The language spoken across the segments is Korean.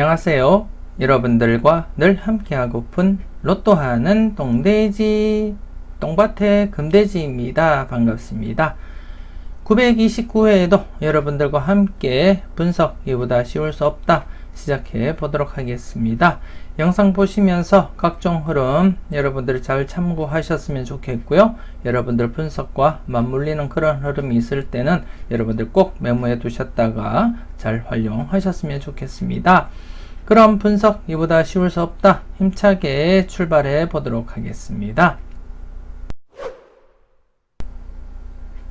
안녕하세요. 여러분들과 늘 함께하고픈 로또하는 똥돼지 똥밭의 금돼지입니다. 반갑습니다. 929회에도 여러분들과 함께 분석 이보다 쉬울 수 없다 시작해 보도록 하겠습니다. 영상 보시면서 각종 흐름 여러분들이 잘 참고하셨으면 좋겠고요. 여러분들 분석과 맞물리는 그런 흐름이 있을 때는 여러분들 꼭 메모해 두셨다가 잘 활용하셨으면 좋겠습니다. 그럼 분석 이보다 쉬울 수 없다 힘차게 출발해 보도록 하겠습니다.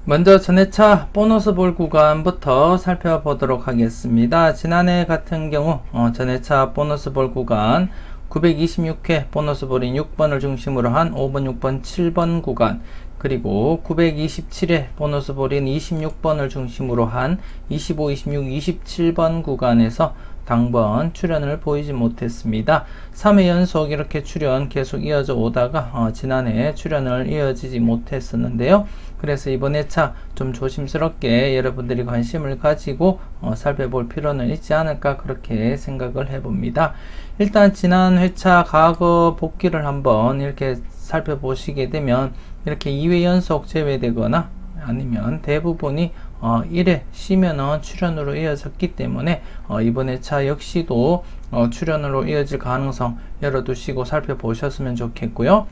먼저 전회차 보너스 볼 구간부터 살펴보도록 하겠습니다. 지난해 같은 경우 전회차 보너스 볼 구간 926회 보너스 볼인 6번을 중심으로 한 5번, 6번, 7번 구간, 그리고 927회 보너스 볼인 26번을 중심으로 한 25, 26, 27번 구간에서 당번 출현을 보이지 못했습니다. 3회 연속 이렇게 출현 계속 이어져 오다가 지난해 출현을 이어지지 못했었는데요. 그래서 이번 회차 좀 조심스럽게 여러분들이 관심을 가지고 살펴볼 필요는 있지 않을까 그렇게 생각을 해봅니다. 일단 지난 회차 과거 복귀를 한번 이렇게 살펴보시게 되면 이렇게 2회 연속 제외되거나 아니면 대부분이 1회 쉬면은 출현으로 이어졌기 때문에 이번 회차 역시도 출현으로 이어질 가능성 열어두시고 살펴보셨으면 좋겠고요.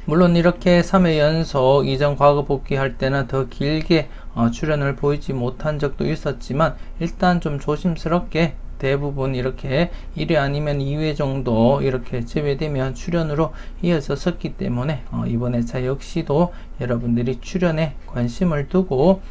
물론 이렇게 3회 연속 이전 과거 복귀할 때는 더 길게 출현을 보이지 못한 적도 있었지만 일단 좀 조심스럽게 대부분 이렇게 1회 아니면 2회 정도 이렇게 제외되면 출현으로 이어졌었기 때문에 이번 회차 역시도 여러분들이 출현에 관심을 두고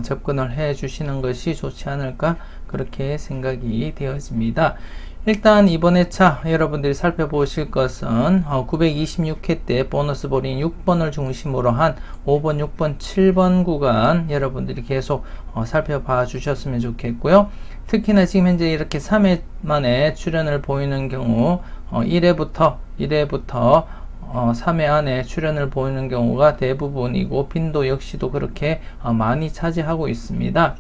접근을 해 주시는 것이 좋지 않을까 그렇게 생각이 되어집니다. 일단 이번 회차 여러분들이 살펴보실 것은 926회 때 보너스 볼인 6번을 중심으로 한 5번, 6번, 7번 구간 여러분들이 계속 살펴봐 주셨으면 좋겠고요. 특히나 지금 현재 이렇게 3회 만에 출현을 보이는 경우 1회부터 3회 안에 출현을 보이는 경우가 대부분이고 빈도 역시도 그렇게 많이 차지하고 있습니다.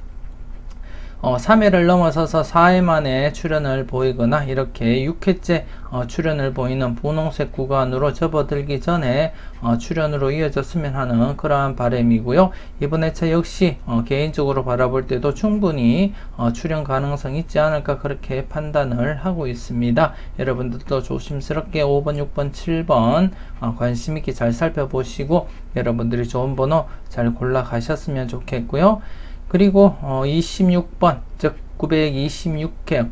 3회를 넘어서서 4회 만에 출현을 보이거나 이렇게 6회째 출현을 보이는 분홍색 구간으로 접어들기 전에 출현으로 이어졌으면 하는 그러한 바람이고요. 이번 회차 역시 개인적으로 바라볼 때도 충분히 출현 가능성이 있지 않을까 그렇게 판단을 하고 있습니다. 여러분들도 조심스럽게 5번, 6번, 7번 관심 있게 잘 살펴보시고 여러분들이 좋은 번호 잘 골라 가셨으면 좋겠고요. 그리고 26번 즉 926회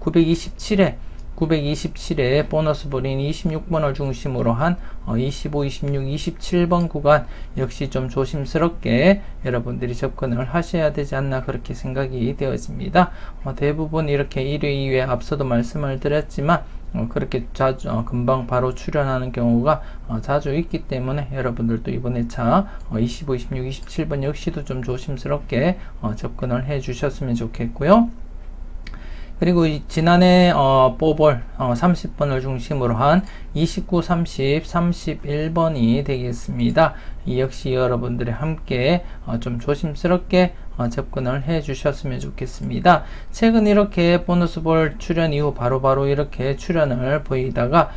927회 보너스 볼인 26번을 중심으로 한 25, 26, 27번 구간 역시 좀 조심스럽게 여러분들이 접근을 하셔야 되지 않나 그렇게 생각이 되어집니다. 대부분 이렇게 1회, 2회 앞서도 말씀을 드렸지만 그렇게 자주 금방 바로 출현하는 경우가 자주 있기 때문에 여러분들도 이번 회차 25, 26, 27번 역시도 좀 조심스럽게 접근을 해 주셨으면 좋겠고요. 그리고 지난해 뽑을 30번을 중심으로 한 29, 30, 31번이 되겠습니다. 이 역시 여러분들이 함께 좀 조심스럽게 접근을 해 주셨으면 좋겠습니다. 최근 이렇게 보너스 볼 출현 이후 바로바로 이렇게 출현을 보이다가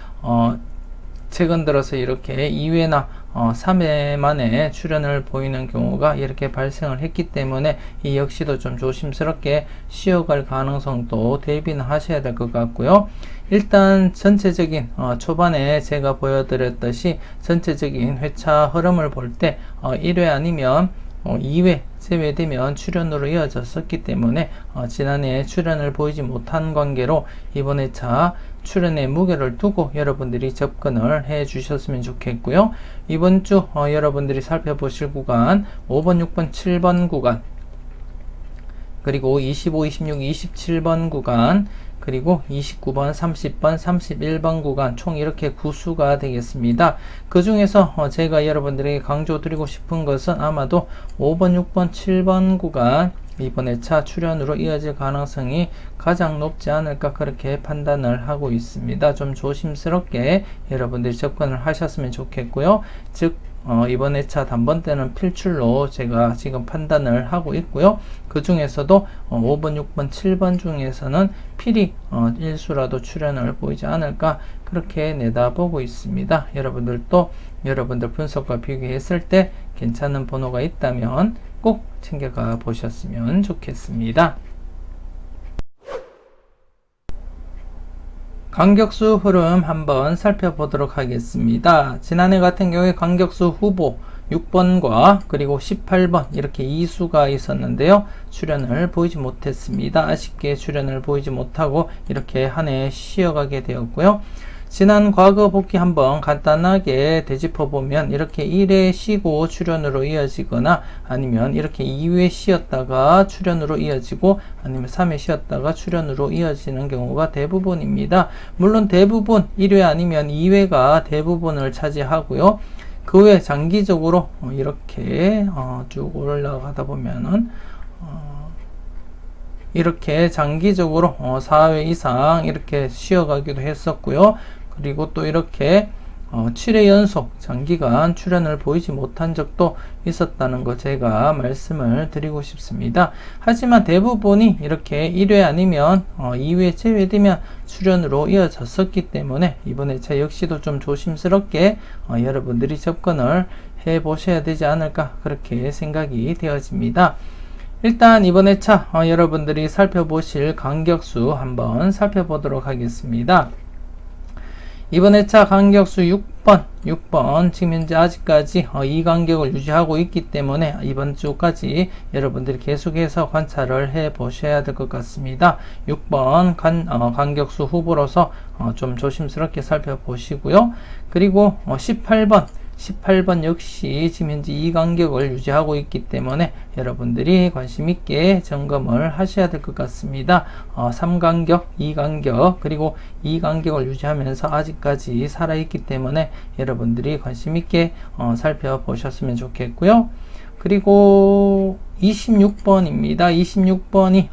최근 들어서 이렇게 2회나 3회 만에 출현을 보이는 경우가 이렇게 발생을 했기 때문에 이 역시도 좀 조심스럽게 쉬어갈 가능성도 대비는 하셔야 될 것 같고요. 일단 전체적인 초반에 제가 보여드렸듯이 전체적인 회차 흐름을 볼 때 1회 아니면 2회 제외되면 출현으로 이어졌었기 때문에 지난해 출현을 보이지 못한 관계로 이번 회차 출현의 무게를 두고 여러분들이 접근을 해 주셨으면 좋겠고요. 이번 주 여러분들이 살펴보실 구간 5번, 6번, 7번 구간, 그리고 25, 26, 27번 구간, 그리고 29번, 30번, 31번 구간 총 이렇게 9수가 되겠습니다. 그 중에서 제가 여러분들에게 강조드리고 싶은 것은 아마도 5번, 6번, 7번 구간 이번 회차 출현으로 이어질 가능성이 가장 높지 않을까 그렇게 판단을 하고 있습니다. 좀 조심스럽게 여러분들이 접근을 하셨으면 좋겠고요. 즉 이번 회차 단번대는 필출로 제가 지금 판단을 하고 있고요. 그 중에서도 5번, 6번, 7번 중에서는 필히 1수라도 출연을 보이지 않을까 그렇게 내다보고 있습니다. 여러분들도 여러분들 분석과 비교했을 때 괜찮은 번호가 있다면 꼭 챙겨가 보셨으면 좋겠습니다. 간격수 흐름 한번 살펴보도록 하겠습니다. 지난해 같은 경우에 간격수 후보 6번과 그리고 18번 이렇게 2수가 있었는데요. 출연을 보이지 못했습니다. 아쉽게 출연을 보이지 못하고 이렇게 한 해 쉬어가게 되었고요. 지난 과거 복귀 한번 간단하게 되짚어 보면 이렇게 1회 쉬고 출연으로 이어지거나 아니면 이렇게 2회 쉬었다가 출연으로 이어지고 아니면 3회 쉬었다가 출연으로 이어지는 경우가 대부분입니다. 물론 대부분 1회 아니면 2회가 대부분을 차지하고요. 그 외에 장기적으로 이렇게 쭉 올라가다 보면은 이렇게 장기적으로 4회 이상 이렇게 쉬어가기도 했었고요. 그리고 또 이렇게 7회 연속 장기간 출연을 보이지 못한 적도 있었다는 거 제가 말씀을 드리고 싶습니다. 하지만 대부분이 이렇게 1회 아니면 2회 제외되면 출연으로 이어졌었기 때문에 이번 회차 역시도 좀 조심스럽게 여러분들이 접근을 해 보셔야 되지 않을까 그렇게 생각이 되어집니다. 일단 이번 회차 여러분들이 살펴보실 간격수 한번 살펴보도록 하겠습니다. 이번 회차 간격수 6번 지금 현재 아직까지 이 간격을 유지하고 있기 때문에 이번 주까지 여러분들이 계속해서 관찰을 해 보셔야 될 것 같습니다. 6번 간격수 후보로서 좀 조심스럽게 살펴보시고요. 그리고 18번 역시 지금 현재 이 간격을 유지하고 있기 때문에 여러분들이 관심 있게 점검을 하셔야 될 것 같습니다. 3간격, 2간격 그리고 2간격을 유지하면서 아직까지 살아있기 때문에 여러분들이 관심 있게 살펴보셨으면 좋겠고요. 그리고 26번입니다. 26번이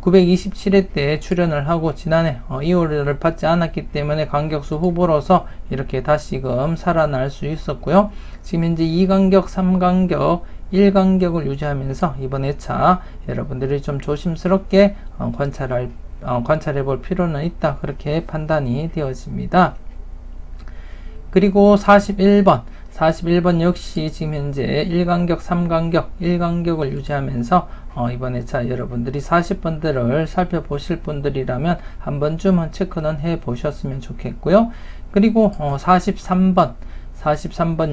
927회 때 출연을 하고 지난해 2월을 받지 않았기 때문에 간격수 후보로서 이렇게 다시금 살아날 수 있었고요. 지금 현재 2간격, 3간격, 1간격을 유지하면서 이번 회차 여러분들이 좀 조심스럽게 관찰해 볼 필요는 있다 그렇게 판단이 되어집니다. 그리고 41번 역시 지금 현재 1간격, 3간격, 1간격을 유지하면서 이번 회차 여러분들이 40번들을 살펴보실 분들이라면 한 번쯤은 체크는 해 보셨으면 좋겠고요. 그리고 43번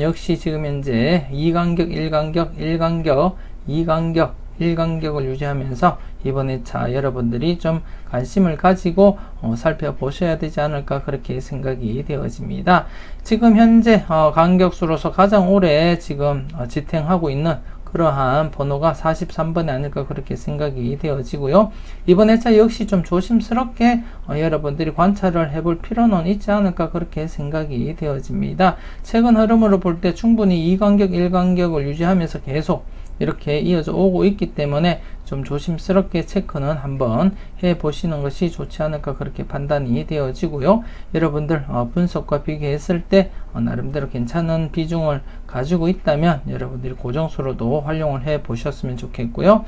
역시 지금 현재 2간격, 1간격, 1간격, 2간격, 1간격을 유지하면서 이번 회차 여러분들이 좀 관심을 가지고 살펴보셔야 되지 않을까 그렇게 생각이 되어집니다. 지금 현재 간격수로서 가장 오래 지금 지탱하고 있는 그러한 번호가 43번이 아닐까 그렇게 생각이 되어지고요. 이번 회차 역시 좀 조심스럽게 여러분들이 관찰을 해볼 필요는 있지 않을까 그렇게 생각이 되어집니다. 최근 흐름으로 볼 때 충분히 2간격, 1간격을 유지하면서 계속 이렇게 이어져 오고 있기 때문에 좀 조심스럽게 체크는 한번 해 보시는 것이 좋지 않을까 그렇게 판단이 되어지고요. 여러분들 분석과 비교했을 때 나름대로 괜찮은 비중을 가지고 있다면 여러분들이 고정수로도 활용을 해 보셨으면 좋겠고요.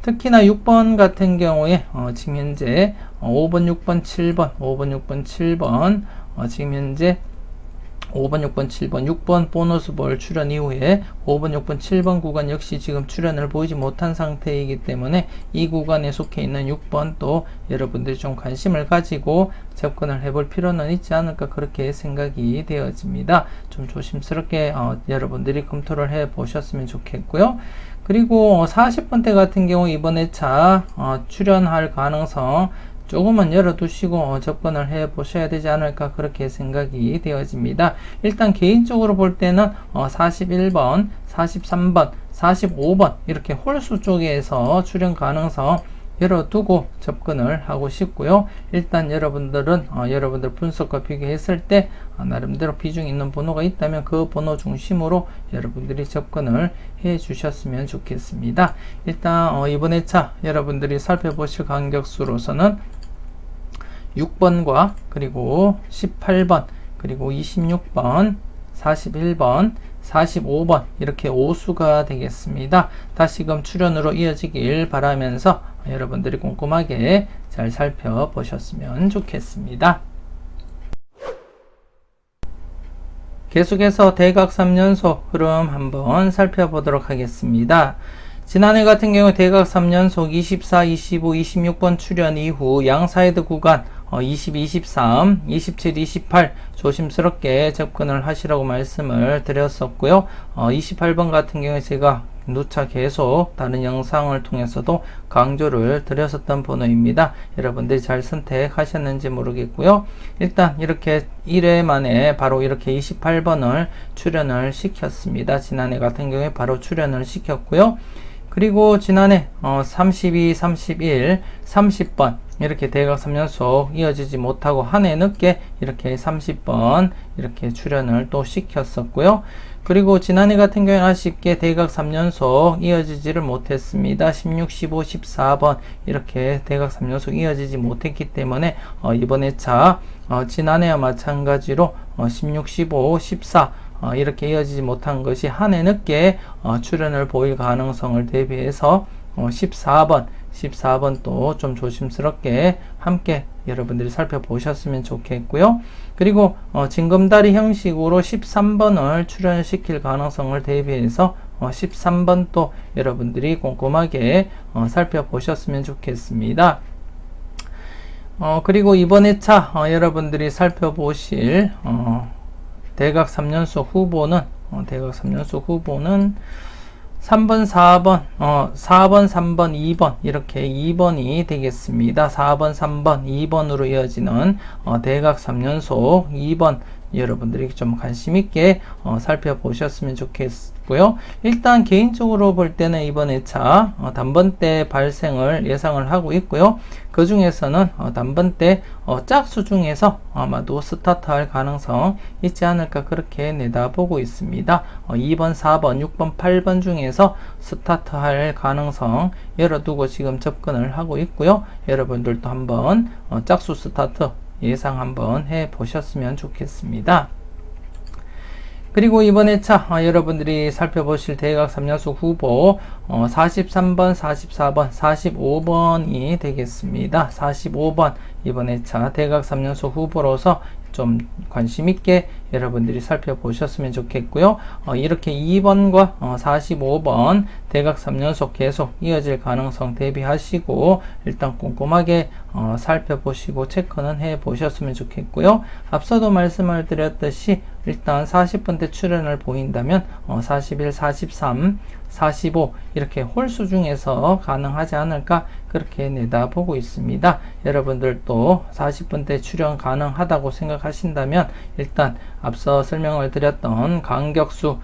특히나 6번 같은 경우에 지금 현재 5번, 6번, 7번 지금 현재 5번, 6번, 7번, 6번 보너스볼 출연 이후에 5번, 6번, 7번 구간 역시 지금 출연을 보이지 못한 상태이기 때문에 이 구간에 속해 있는 6번 또 여러분들이 좀 관심을 가지고 접근을 해볼 필요는 있지 않을까 그렇게 생각이 되어집니다. 좀 조심스럽게 여러분들이 검토를 해 보셨으면 좋겠고요. 그리고 40번대 같은 경우 이번 회차 출연할 가능성 조금은 열어두시고 접근을 해 보셔야 되지 않을까 그렇게 생각이 되어집니다. 일단 개인적으로 볼 때는 41번, 43번, 45번 이렇게 홀수 쪽에서 출연 가능성 열어두고 접근을 하고 싶고요. 일단 여러분들은 여러분들 분석과 비교했을 때 나름대로 비중 있는 번호가 있다면 그 번호 중심으로 여러분들이 접근을 해 주셨으면 좋겠습니다. 일단 이번 회차 여러분들이 살펴보실 간격수로서는 6번과 그리고 18번 그리고 26번 41번, 45번 이렇게 5수가 되겠습니다. 다시금 출연으로 이어지길 바라면서 여러분들이 꼼꼼하게 잘 살펴보셨으면 좋겠습니다. 계속해서 대각 3연속 흐름 한번 살펴보도록 하겠습니다. 지난해 같은 경우 대각 3연속 24, 25, 26번 출현 이후 양사이드 구간 20, 23, 27, 28 조심스럽게 접근을 하시라고 말씀을 드렸었고요. 28번 같은 경우에 제가 누차 계속 다른 영상을 통해서도 강조를 드렸었던 번호입니다. 여러분들이 잘 선택하셨는지 모르겠고요. 일단 이렇게 1회 만에 바로 이렇게 28번을 출연을 시켰습니다. 지난해 같은 경우에 바로 출연을 시켰고요. 그리고 지난해 32, 31, 30번 이렇게 대각 3연속 이어지지 못하고 한 해 늦게 이렇게 30번 이렇게 출연을 또 시켰었고요. 그리고 지난해 같은 경우는 아쉽게 대각 3연속 이어지지를 못했습니다. 16, 15, 14번 이렇게 대각 3연속 이어지지 못했기 때문에 이번 회차 지난해와 마찬가지로 16, 15, 14 이렇게 이어지지 못한 것이 한 해 늦게 출연을 보일 가능성을 대비해서 14번 또 좀 조심스럽게 함께 여러분들이 살펴보셨으면 좋겠고요. 그리고 징검다리 형식으로 13번을 출연시킬 가능성을 대비해서 13번 또 여러분들이 꼼꼼하게 살펴보셨으면 좋겠습니다. 그리고 이번 회차 여러분들이 살펴보실 대각 3연속 후보는 3번, 4번, 4번, 3번, 2번 이렇게 2번이 되겠습니다. 4번, 3번, 2번으로 이어지는 대각 3연속 2번 여러분들이 좀 관심 있게 살펴보셨으면 좋겠고요. 일단 개인적으로 볼 때는 이번 회차 단번대 발생을 예상을 하고 있고요. 그 중에서는 단번대 짝수 중에서 아마도 스타트할 가능성 있지 않을까 그렇게 내다보고 있습니다. 2번, 4번, 6번, 8번 중에서 스타트할 가능성 열어두고 지금 접근을 하고 있고요. 여러분들도 한번 짝수 스타트 예상 한번 해 보셨으면 좋겠습니다. 그리고 이번 회차 여러분들이 살펴보실 대각 3연속 후보 43번, 44번, 45번이 되겠습니다. 45번 이번 회차 대각 3연속 후보로서 좀 관심 있게 여러분들이 살펴보셨으면 좋겠고요. 이렇게 2번과 45번 대각 3연속 계속 이어질 가능성 대비하시고 일단 꼼꼼하게 살펴보시고 체크는 해 보셨으면 좋겠고요. 앞서도 말씀을 드렸듯이 일단 40번대 출현을 보인다면 41, 43, 45 이렇게 홀수 중에서 가능하지 않을까 그렇게 내다보고 있습니다. 여러분들도 40번대 출현 가능하다고 생각하신다면 일단 앞서 설명을 드렸던 강격수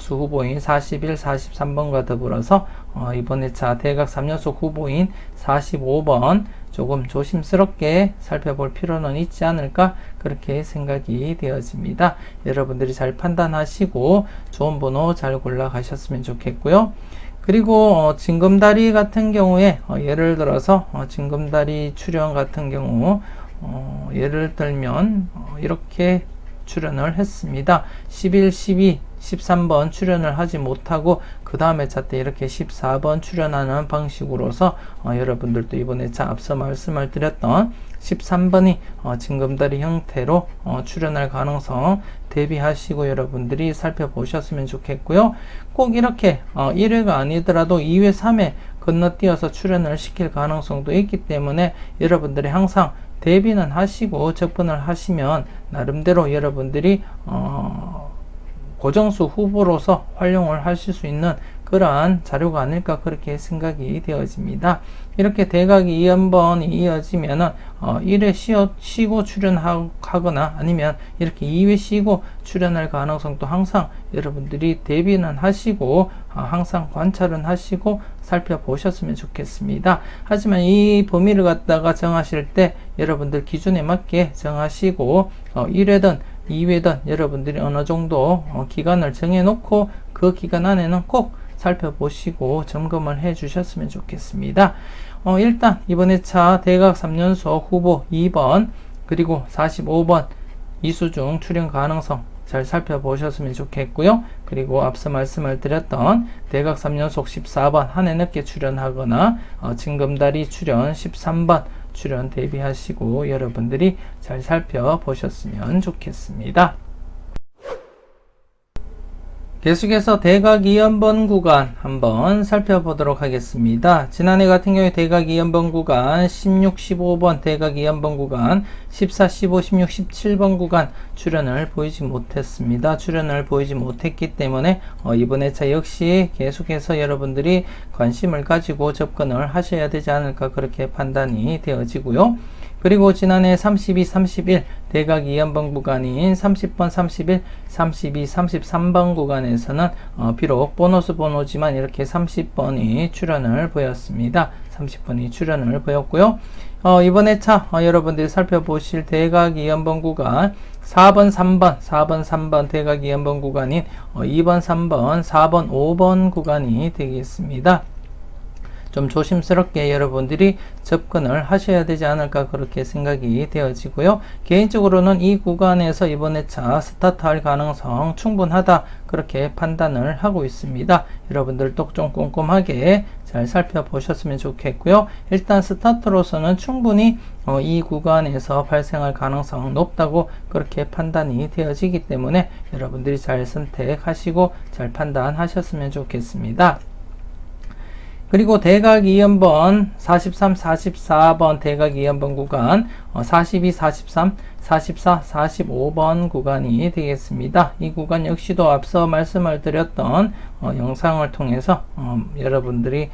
후보인 41, 43번과 더불어서 이번 회차 대각 3연속 후보인 45번 조금 조심스럽게 살펴볼 필요는 있지 않을까 그렇게 생각이 되어집니다. 여러분들이 잘 판단하시고 좋은 번호 잘 골라 가셨으면 좋겠고요. 그리고 징검다리 같은 경우에 예를 들어서 징검다리 출현 같은 경우 예를 들면 이렇게 출연을 했습니다. 11, 12, 13번 출연을 하지 못하고 그 다음 회차 때 이렇게 14번 출연하는 방식으로서 여러분들도 이번 회차 앞서 말씀을 드렸던 13번이 징검다리 형태로 출연할 가능성 대비하시고 여러분들이 살펴보셨으면 좋겠고요. 꼭 이렇게 1회가 아니더라도 2회, 3회 건너뛰어서 출연을 시킬 가능성도 있기 때문에 여러분들이 항상 대비는 하시고 접근을 하시면 나름대로 여러분들이 고정수 후보로서 활용을 하실 수 있는 그러한 자료가 아닐까 그렇게 생각이 되어집니다. 이렇게 대각이 2번이 이어지면은 1회 쉬고 출연하거나 아니면 이렇게 2회 쉬고 출연할 가능성도 항상 여러분들이 대비는 하시고 항상 관찰은 하시고 살펴보셨으면 좋겠습니다. 하지만 이 범위를 갖다가 정하실 때 여러분들 기준에 맞게 정하시고 1회든 2회든 여러분들이 어느 정도 기간을 정해놓고 그 기간 안에는 꼭 살펴보시고 점검을 해 주셨으면 좋겠습니다. 일단 이번 회차 대각 3연속 후보 2번 그리고 45번 이수 중 출연 가능성 잘 살펴보셨으면 좋겠고요. 그리고 앞서 말씀을 드렸던 대각 3연속 14번 한 해 늦게 출연하거나 징검다리 출연 13번 출연 대비하시고 여러분들이 잘 살펴보셨으면 좋겠습니다. 계속해서 대각 2연번 구간 한번 살펴보도록 하겠습니다. 지난해 같은 경우에 대각 2연번 구간 16, 15번 대각 2연번 구간 14, 15, 16, 17번 구간 출연을 보이지 못했습니다. 출연을 보이지 못했기 때문에 이번 회차 역시 계속해서 여러분들이 관심을 가지고 접근을 하셔야 되지 않을까 그렇게 판단이 되어지고요. 그리고 지난해 32, 31 대각 2연번 구간인 30번, 31, 32, 33번 구간에서는 비록 보너스 번호지만 이렇게 30번이 출연을 보였습니다. 30번이 출연을 보였고요. 이번 회차 여러분들이 살펴보실 대각 2연번 구간 4번, 3번, 4번, 3번 대각 2연번 구간인 2번, 3번, 4번, 5번 구간이 되겠습니다. 좀 조심스럽게 여러분들이 접근을 하셔야 되지 않을까 그렇게 생각이 되어지고요. 개인적으로는 이 구간에서 이번 회차 스타트할 가능성 충분하다 그렇게 판단을 하고 있습니다. 여러분들도 좀 꼼꼼하게 잘 살펴보셨으면 좋겠고요. 일단 스타트로서는 충분히 이 구간에서 발생할 가능성 높다고 그렇게 판단이 되어지기 때문에 여러분들이 잘 선택하시고 잘 판단하셨으면 좋겠습니다. 그리고 대각 2연번 43, 44번 대각 2연번 구간 42, 43, 44, 45번 구간이 되겠습니다. 이 구간 역시도 앞서 말씀을 드렸던 영상을 통해서 여러분들이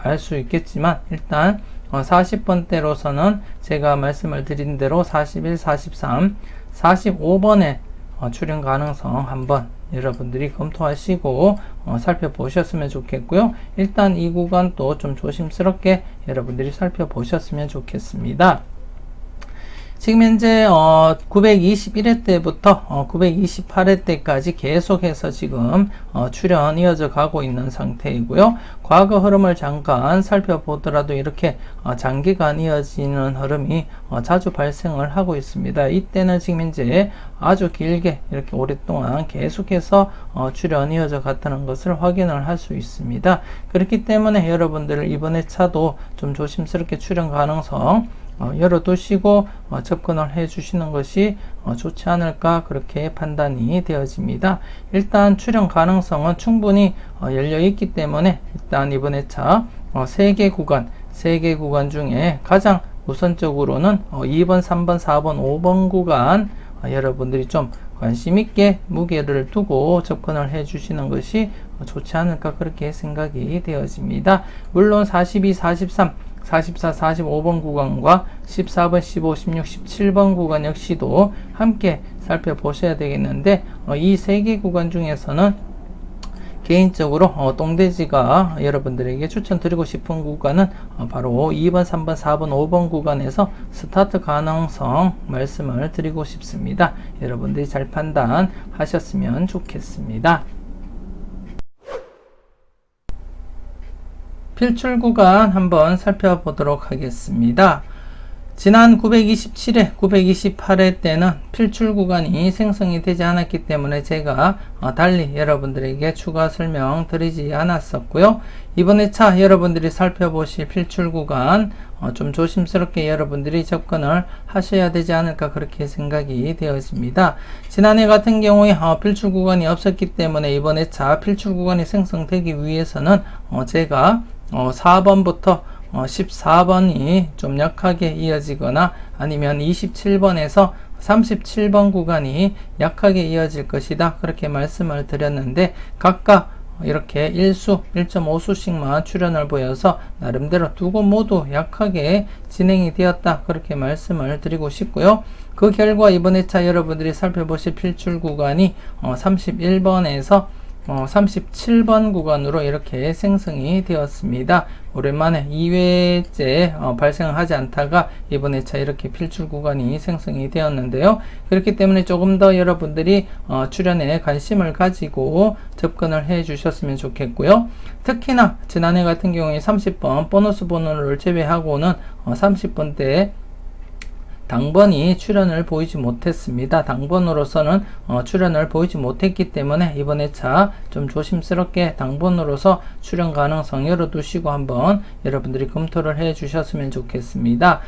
알 수 있겠지만 일단 40번대로서는 제가 말씀을 드린 대로 41, 43, 45번에 출연 가능성 한번 여러분들이 검토하시고 살펴보셨으면 좋겠고요. 일단 이 구간도 좀 조심스럽게 여러분들이 살펴보셨으면 좋겠습니다. 지금 현재 921회 때부터 928회 때까지 계속해서 지금 출연 이어져 가고 있는 상태이고요. 과거 흐름을 잠깐 살펴보더라도 이렇게 장기간 이어지는 흐름이 자주 발생을 하고 있습니다. 이때는 지금 현재 아주 길게 이렇게 오랫동안 계속해서 출연 이어져 갔다는 것을 확인을 할 수 있습니다. 그렇기 때문에 여러분들 이번 회차도 좀 조심스럽게 출연 가능성 열어두시고 접근을 해 주시는 것이 좋지 않을까 그렇게 판단이 되어집니다. 일단 출연 가능성은 충분히 열려 있기 때문에 일단 이번 회차 3개 구간 중에 가장 우선적으로는 2번, 3번, 4번, 5번 구간 여러분들이 좀 관심 있게 무게를 두고 접근을 해 주시는 것이 좋지 않을까 그렇게 생각이 되어집니다. 물론 42, 43 44, 45번 구간과 14번, 15, 16, 17번 구간 역시도 함께 살펴보셔야 되겠는데 이 3개 구간 중에서는 개인적으로 똥돼지가 여러분들에게 추천드리고 싶은 구간은 바로 2번, 3번, 4번, 5번 구간에서 스타트 가능성 말씀을 드리고 싶습니다. 여러분들이 잘 판단하셨으면 좋겠습니다. 필출 구간 한번 살펴보도록 하겠습니다. 지난 927회, 928회 때는 필출 구간이 생성이 되지 않았기 때문에 제가 달리 여러분들에게 추가 설명 드리지 않았었고요. 이번 회차 여러분들이 살펴보실 필출 구간 좀 조심스럽게 여러분들이 접근을 하셔야 되지 않을까 그렇게 생각이 되었습니다. 지난해 같은 경우에 필출 구간이 없었기 때문에 이번 회차 필출 구간이 생성되기 위해서는 제가 4번부터 14번이 좀 약하게 이어지거나 아니면 27번에서 37번 구간이 약하게 이어질 것이다 그렇게 말씀을 드렸는데 각각 이렇게 1수, 1.5수씩만 출현을 보여서 나름대로 두 곳 모두 약하게 진행이 되었다 그렇게 말씀을 드리고 싶고요. 그 결과 이번 회차 여러분들이 살펴보실 필출 구간이 31번에서 37번 구간으로 이렇게 생성이 되었습니다. 오랜만에 2회째 발생을 하지 않다가 이번 회차 이렇게 필출 구간이 생성이 되었는데요. 그렇기 때문에 조금 더 여러분들이 출연에 관심을 가지고 접근을 해 주셨으면 좋겠고요. 특히나 지난해 같은 경우에 30번 보너스 번호를 제외하고는 30번대 당번이 출연을 보이지 못했습니다. 당번으로서는 출연을 보이지 못했기 때문에 이번 회차 좀 조심스럽게 당번으로서 출연 가능성 열어두시고 한번 여러분들이 검토를 해 주셨으면 좋겠습니다.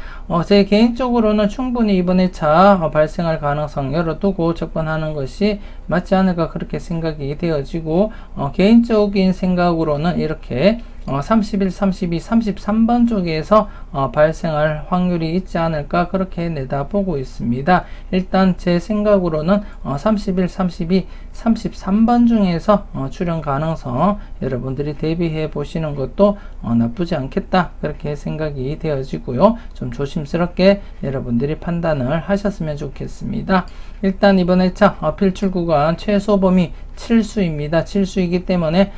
제 개인적으로는 충분히 이번 회차 발생할 가능성 열어두고 접근하는 것이 맞지 않을까 그렇게 생각이 되어지고, 개인적인 생각으로는 이렇게 31, 32, 33번 쪽에서 발생할 확률이 있지 않을까 그렇게 내다보고 있습니다. 일단 제 생각으로는 31, 32, 33번 중에서 출연 가능성 여러분들이 대비해 보시는 것도 나쁘지 않겠다 그렇게 생각이 되어지고요. 좀 조심스럽게 여러분들이 판단을 하셨으면 좋겠습니다. 일단 이번 회차 필출 구간 최소 범위 7수입니다. 7수이기 때문에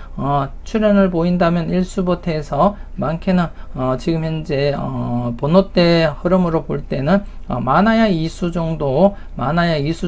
출연을 보인다면 1수부터 해서 많게는 지금 현재 번호대 흐름으로 볼 때는 많아야 2수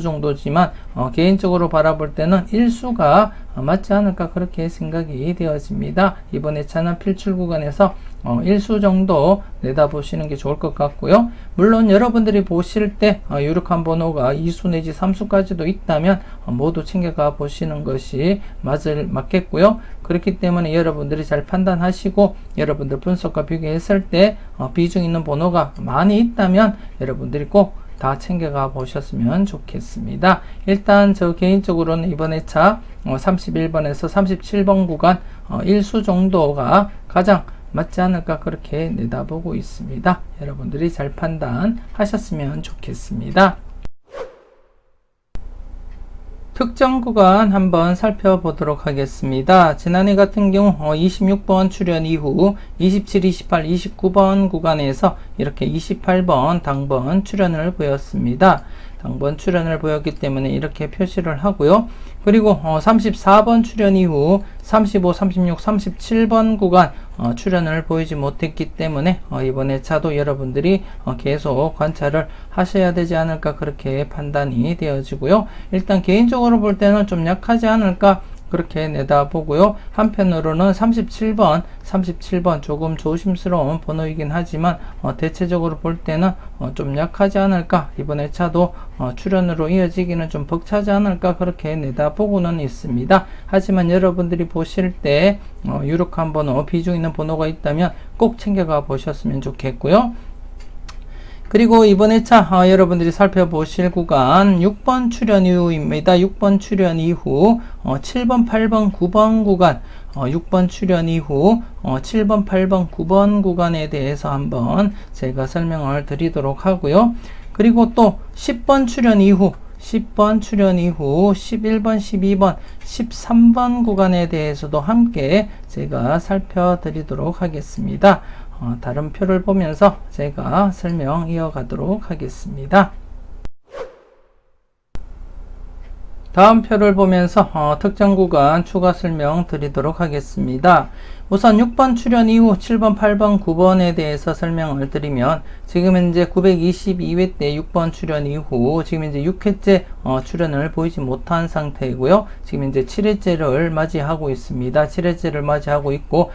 정도지만 개인적으로 바라볼 때는 1수가 맞지 않을까 그렇게 생각이 되어집니다. 이번 회차는 필출 구간에서 1수 정도 내다보시는 게 좋을 것 같고요. 물론 여러분들이 보실 때 유력한 번호가 2수 내지 3수까지도 있다면 모두 챙겨가 보시는 것이 맞겠고요. 그렇기 때문에 여러분들이 잘 판단하시고 여러분들 분석과 비교했을 때 비중 있는 번호가 많이 있다면 여러분들이 꼭 다 챙겨가 보셨으면 좋겠습니다. 일단 저 개인적으로는 이번 회차 31번에서 37번 구간 1수 정도가 가장 맞지 않을까 그렇게 내다보고 있습니다. 여러분들이 잘 판단하셨으면 좋겠습니다. 특정 구간 한번 살펴보도록 하겠습니다. 지난해 같은 경우 26번 출연 이후 27, 28, 29번 구간에서 이렇게 28번 당번 출연을 보였습니다. 당번 출연을 보였기 때문에 이렇게 표시를 하고요. 그리고 34번 출연 이후 35, 36, 37번 구간 출연을 보이지 못했기 때문에 이번 회차도 여러분들이 계속 관찰을 하셔야 되지 않을까 그렇게 판단이 되어지고요. 일단 개인적으로 볼 때는 좀 약하지 않을까 그렇게 내다보고요. 한편으로는 37번 조금 조심스러운 번호이긴 하지만 대체적으로 볼 때는 좀 약하지 않을까, 이번 회차도 출연으로 이어지기는 좀 벅차지 않을까 그렇게 내다보고는 있습니다. 하지만 여러분들이 보실 때 유력한 번호, 비중 있는 번호가 있다면 꼭 챙겨가 보셨으면 좋겠고요. 그리고 이번 회차 여러분들이 살펴보실 구간 6번 출연 이후입니다. 6번 출연 이후 7번, 8번, 9번 구간 6번 출연 이후 7번, 8번, 9번 구간에 대해서 한번 제가 설명을 드리도록 하고요. 그리고 또 10번 출연 이후 11번, 12번, 13번 구간에 대해서도 함께 제가 살펴드리도록 하겠습니다. 다른 표를 보면서 제가 설명 이어가도록 하겠습니다. 다음 표를 보면서 특정 구간 추가 설명 드리도록 하겠습니다. 우선 6번 출연 이후 7번, 8번, 9번에 대해서 설명을 드리면 지금 현재 922회 때 6번 출연 이후 지금 현재 6회째 출연을 보이지 못한 상태이고요. 지금 현재 7회째를 맞이하고 있습니다. 7회째를 맞이하고 있고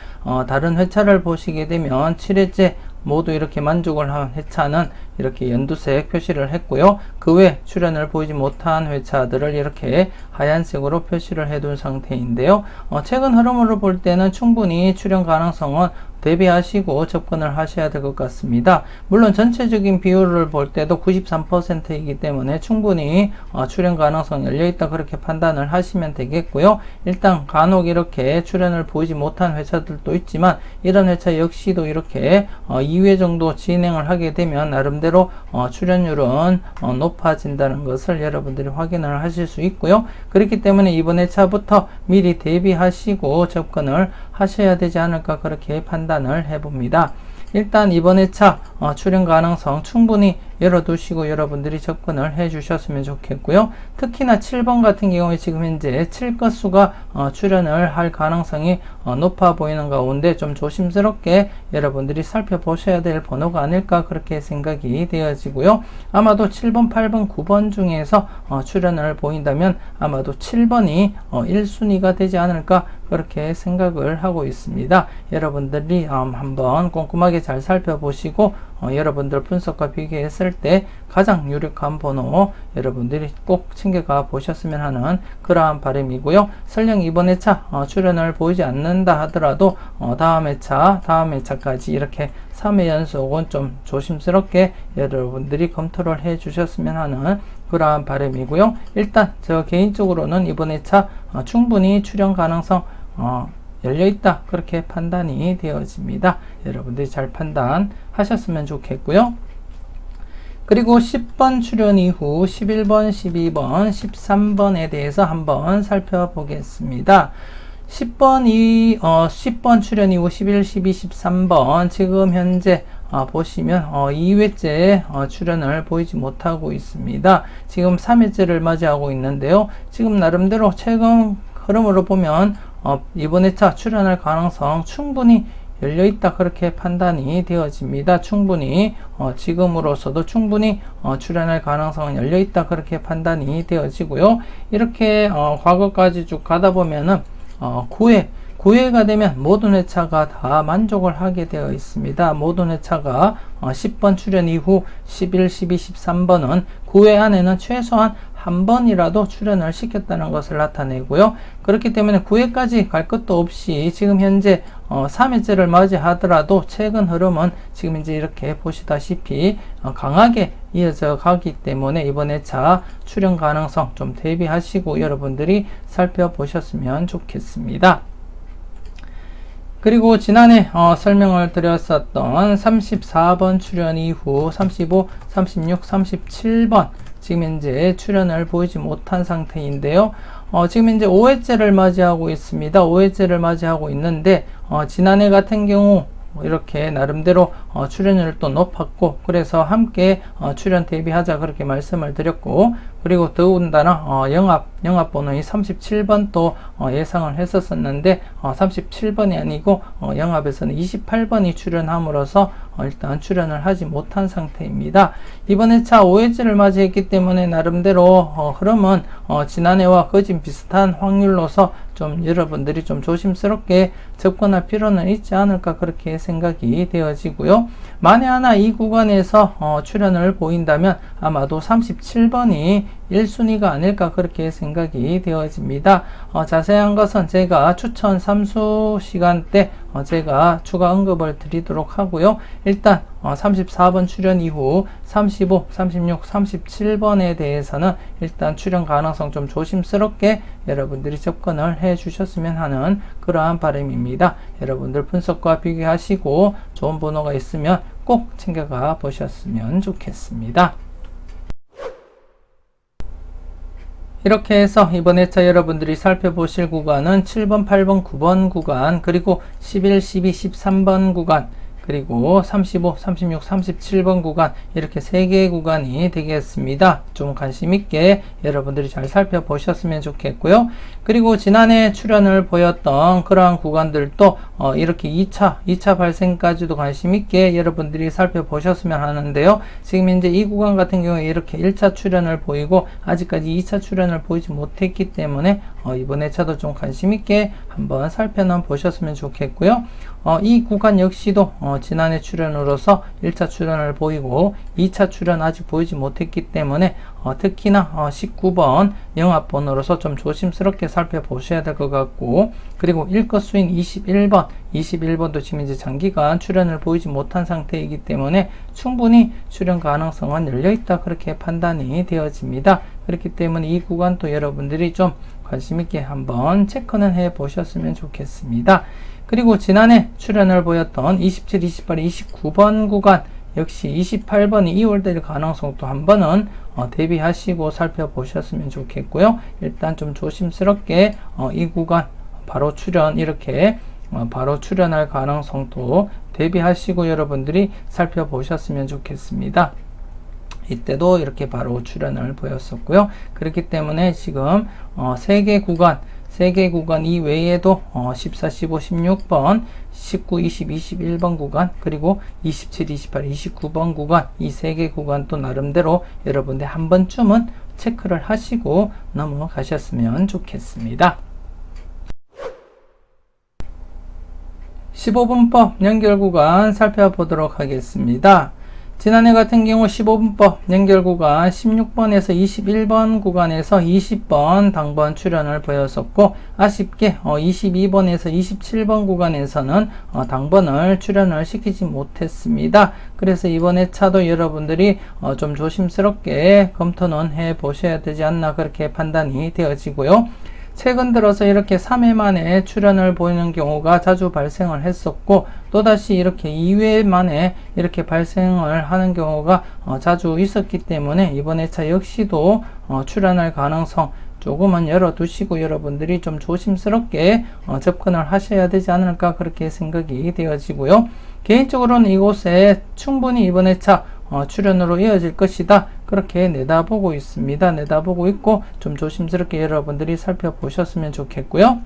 다른 회차를 보시게 되면 7회째 모두 이렇게 만족을 한 회차는 이렇게 연두색 표시를 했고요. 그 외 출연을 보이지 못한 회차들을 이렇게 하얀색으로 표시를 해둔 상태인데요. 최근 흐름으로 볼 때는 충분히 출연 가능성은 대비하시고 접근을 하셔야 될 것 같습니다. 물론 전체적인 비율을 볼 때도 93%이기 때문에 충분히 출연 가능성 열려있다 그렇게 판단을 하시면 되겠고요. 일단 간혹 이렇게 출연을 보이지 못한 회차들도 있지만 이런 회차 역시도 이렇게 2회 정도 진행을 하게 되면 나름대로 출연율은 높아진다는 것을 여러분들이 확인을 하실 수 있고요. 그렇기 때문에 이번 회차부터 미리 대비하시고 접근을 하셔야 되지 않을까 그렇게 판단을 해봅니다. 일단 이번 회차 출연 가능성 충분히 열어두시고 여러분들이 접근을 해 주셨으면 좋겠고요. 특히나 7번 같은 경우에 지금 현재 7건수가 출연을 할 가능성이 높아 보이는 가운데 좀 조심스럽게 여러분들이 살펴보셔야 될 번호가 아닐까 그렇게 생각이 되어지고요. 아마도 7번, 8번, 9번 중에서 출연을 보인다면 아마도 7번이 1순위가 되지 않을까 그렇게 생각을 하고 있습니다. 여러분들이 한번 꼼꼼하게 잘 살펴보시고 여러분들 분석과 비교했을 때 가장 유력한 번호 여러분들이 꼭 챙겨가 보셨으면 하는 그러한 바람이고요. 설령 이번 회차 출연을 보이지 않는다 하더라도 다음 회차까지 이렇게 3회 연속은 좀 조심스럽게 여러분들이 검토를 해 주셨으면 하는 그러한 바람이고요. 일단 저 개인적으로는 이번 회차 충분히 출연 가능성 열려있다 그렇게 판단이 되어집니다. 여러분들이 잘 판단하셨으면 좋겠고요. 그리고 10번 출연 이후 11번, 12번, 13번에 대해서 한번 살펴보겠습니다. 10번 출연 이후 11, 12, 13번 지금 현재 보시면 2회째 출연을 보이지 못하고 있습니다. 지금 3회째를 맞이하고 있는데요. 지금 나름대로 최근 흐름으로 보면 이번 회차 출연할 가능성 충분히 열려있다 그렇게 판단이 되어집니다. 충분히 지금으로서도 충분히 출연할 가능성은 열려있다 그렇게 판단이 되어지고요. 이렇게 과거까지 쭉 가다 보면은 9회가 되면 모든 회차가 다 만족을 하게 되어 있습니다. 모든 회차가 10번 출연 이후 11, 12, 13번은 9회 안에는 최소한 한 번이라도 출연을 시켰다는 것을 나타내고요. 그렇기 때문에 9회까지 갈 것도 없이 지금 현재 3회째를 맞이하더라도 최근 흐름은 지금 이제 이렇게 보시다시피 강하게 이어져 가기 때문에 이번 회차 출연 가능성 좀 대비하시고 여러분들이 살펴보셨으면 좋겠습니다. 그리고 지난해 설명을 드렸었던 34번 출연 이후 35, 36, 37번 지금 현재 출연을 보이지 못한 상태인데요. 지금 현재 5회째를 맞이하고 있습니다. 5회째를 맞이하고 있는데 지난해 같은 경우 이렇게 나름대로 출연율도 높았고 그래서 함께 출연 대비하자 그렇게 말씀을 드렸고 그리고 더군다나 영합 번호이 37번 또 예상을 했었었는데 37번이 아니고 영합에서는 28번이 출연함으로써 일단 출연을 하지 못한 상태입니다. 이번 회차 5회째를 맞이했기 때문에 나름대로 흐름은 지난해와 거진 비슷한 확률로서 좀 여러분들이 좀 조심스럽게 접근할 필요는 있지 않을까 그렇게 생각이 되어지고요. 만에 하나 이 구간에서 출연을 보인다면 아마도 37번이 1순위가 아닐까 그렇게 생각이 되어집니다. 자세한 것은 제가 추천 3수 시간 때 제가 추가 언급을 드리도록 하고요. 일단 34번 출연 이후 35, 36, 37번에 대해서는 일단 출연 가능성 좀 조심스럽게 여러분들이 접근을 해 주셨으면 하는 그러한 바람입니다. 여러분들 분석과 비교하시고 좋은 번호가 있으면 꼭 챙겨가 보셨으면 좋겠습니다. 이렇게 해서 이번 회차 여러분들이 살펴보실 구간은 7번, 8번, 9번 구간, 그리고 11, 12, 13번 구간, 그리고 35, 36, 37번 구간 이렇게 3개의 구간이 되겠습니다. 좀 관심 있게 여러분들이 잘 살펴보셨으면 좋겠고요. 그리고 지난해 출연을 보였던 그러한 구간들도 이렇게 2차 발생까지도 관심 있게 여러분들이 살펴보셨으면 하는데요. 지금 현재 이 구간 같은 경우에 이렇게 1차 출연을 보이고 아직까지 2차 출연을 보이지 못했기 때문에 이번 회차도 좀 관심 있게 한번 살펴는 보셨으면 좋겠고요. 이 구간 역시도 지난해 출연으로서 1차 출연을 보이고 2차 출연 아직 보이지 못했기 때문에 특히나 19번 영합번호로서 좀 조심스럽게 살펴보셔야 될 것 같고 그리고 일것수인 21번도 지금 이제 장기간 출연을 보이지 못한 상태이기 때문에 충분히 출연 가능성은 열려있다 그렇게 판단이 되어집니다. 그렇기 때문에 이 구간도 여러분들이 좀 관심 있게 한번 체크는 해 보셨으면 좋겠습니다. 그리고 지난해 출연을 보였던 27, 28, 29번 구간 역시 28번이 2월될 가능성도 한 번은 대비하시고 살펴보셨으면 좋겠고요. 일단 좀 조심스럽게 이 구간 바로 출연 이렇게 바로 출연할 가능성도 대비하시고 여러분들이 살펴보셨으면 좋겠습니다. 이때도 이렇게 바로 출연을 보였었고요. 그렇기 때문에 지금 3개 구간 이외에도 14, 15, 16번, 19, 20, 21번 구간, 그리고 27, 28, 29번 구간 이 3개 구간도 나름대로 여러분들 한 번쯤은 체크를 하시고 넘어가셨으면 좋겠습니다. 15분법 연결 구간 살펴보도록 하겠습니다. 지난해 같은 경우 15분법 연결 구간 16번에서 21번 구간에서 20번 당번 출현을 보였었고, 아쉽게 22번에서 27번 구간에서는 당번을 출현을 시키지 못했습니다. 그래서 이번 회차도 여러분들이 좀 조심스럽게 검토는 해 보셔야 되지 않나 그렇게 판단이 되어지고요. 최근 들어서 이렇게 3회 만에 출현을 보이는 경우가 자주 발생을 했었고, 또다시 이렇게 2회 만에 이렇게 발생을 하는 경우가 자주 있었기 때문에 이번 회차 역시도 출현할 가능성 조금은 열어두시고 여러분들이 좀 조심스럽게 접근을 하셔야 되지 않을까 그렇게 생각이 되어지고요. 개인적으로는 이곳에 충분히 이번 회차 출현으로 이어질 것이다 그렇게 내다보고 있습니다. 내다보고 있고 좀 조심스럽게 여러분들이 살펴보셨으면 좋겠고요.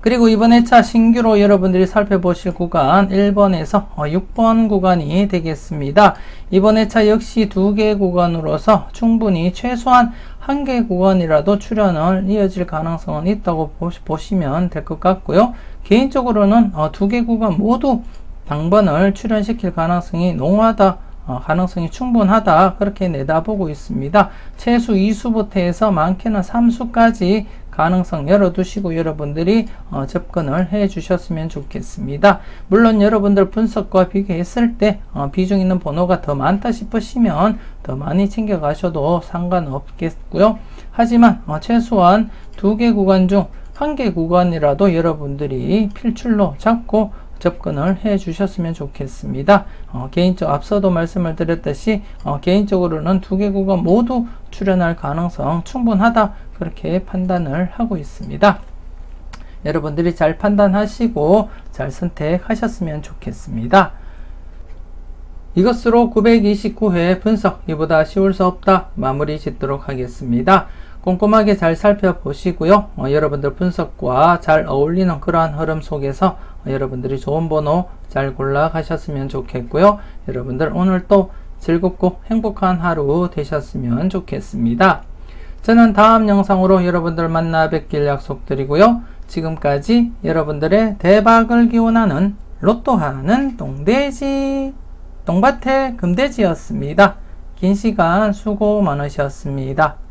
그리고 이번 회차 신규로 여러분들이 살펴보실 구간 1번에서 6번 구간이 되겠습니다. 이번 회차 역시 2개 구간으로서 충분히 최소한 1개 구간이라도 출현을 이어질 가능성은 있다고 보시면 될 것 같고요. 개인적으로는 2개 구간 모두 당번을 출현시킬 가능성이 농후하다, 가능성이 충분하다 그렇게 내다보고 있습니다. 최소 2수부터 해서 많게는 3수까지 가능성 열어두시고 여러분들이 접근을 해 주셨으면 좋겠습니다. 물론 여러분들 분석과 비교했을 때 비중 있는 번호가 더 많다 싶으시면 더 많이 챙겨 가셔도 상관없겠고요. 하지만 최소한 2개 구간 중 1개 구간이라도 여러분들이 필출로 잡고 접근을 해 주셨으면 좋겠습니다. 앞서도 말씀을 드렸듯이 개인적으로는 2개 구간 모두 출현할 가능성 충분하다 그렇게 판단을 하고 있습니다. 여러분들이 잘 판단하시고 잘 선택하셨으면 좋겠습니다. 이것으로 929회 분석 이보다 쉬울 수 없다 마무리 짓도록 하겠습니다. 꼼꼼하게 잘 살펴보시고요. 여러분들 분석과 잘 어울리는 그러한 흐름 속에서 여러분들이 좋은 번호 잘 골라 가셨으면 좋겠고요. 여러분들 오늘 또 즐겁고 행복한 하루 되셨으면 좋겠습니다. 저는 다음 영상으로 여러분들 만나 뵙길 약속드리고요. 지금까지 여러분들의 대박을 기원하는 로또 하는 똥돼지 똥밭의 금돼지였습니다. 긴 시간 수고 많으셨습니다.